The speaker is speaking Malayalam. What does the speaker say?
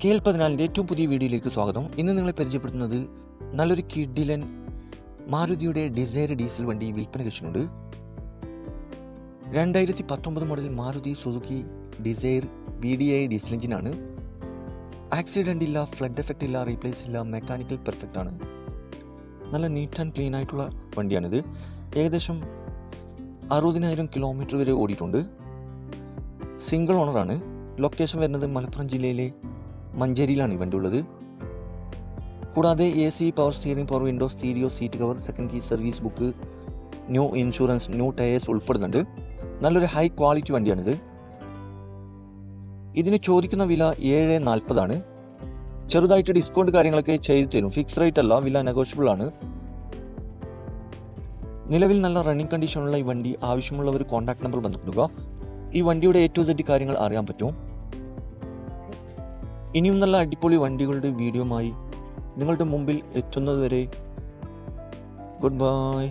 KL14 ഏറ്റവും പുതിയ വീഡിയോയിലേക്ക് സ്വാഗതം. ഇന്ന് നിങ്ങളെ പരിചയപ്പെടുത്തുന്നത് നല്ലൊരു കിഡിലൻ മാരുതിയുടെ ഡിസയർ ഡീസൽ വണ്ടി വിൽപ്പന വെച്ചിട്ടുണ്ട്. 2019 model Maruti Suzuki Dzire VDI diesel എഞ്ചിനാണ്. ആക്സിഡൻ്റ് ഇല്ല, ഫ്ലഡ് എഫക്റ്റ് ഇല്ല, റീപ്ലേസ് ഇല്ല, മെക്കാനിക്കൽ പെർഫെക്റ്റ് ആണ്. നല്ല നീറ്റ് ആൻഡ് ക്ലീൻ ആയിട്ടുള്ള വണ്ടിയാണിത്. ഏകദേശം 60,000 കിലോമീറ്റർ വരെ ഓടിയിട്ടുണ്ട്. സിംഗിൾ ഓണറാണ്. ലൊക്കേഷൻ വരുന്നത് മലപ്പുറം ജില്ലയിലെ മഞ്ചേരിയിലാണ് ഈ വണ്ടി ഉള്ളത്. കൂടാതെ AC, power steering, power window, stereo, seat cover, second key, service book, new insurance, new tyres ഉൾപ്പെടുന്നുണ്ട്. നല്ലൊരു ഹൈ ക്വാളിറ്റി വണ്ടിയാണിത്. ഇതിന് ചോദിക്കുന്ന വില 740 ആണ്. ചെറുതായിട്ട് ഡിസ്കൗണ്ട് കാര്യങ്ങളൊക്കെ ചെയ്തു തരും. ഫിക്സ് റേറ്റ് അല്ല, വില നെഗോഷ്യബിൾ ആണ്. നിലവിൽ നല്ല റണ്ണിങ് കണ്ടീഷനുള്ള ഈ വണ്ടി ആവശ്യമുള്ളവർ കോൺടാക്ട് നമ്പർ ബന്ധപ്പെടുക. ഈ വണ്ടിയുടെ A to Z കാര്യങ്ങൾ അറിയാൻ പറ്റും. ഇനിയും നല്ല അടിപൊളി വണ്ടികളുടെ വീഡിയോയുമായി നിങ്ങളുടെ മുമ്പിൽ എത്തുന്നതുവരെ ഗുഡ് ബൈ.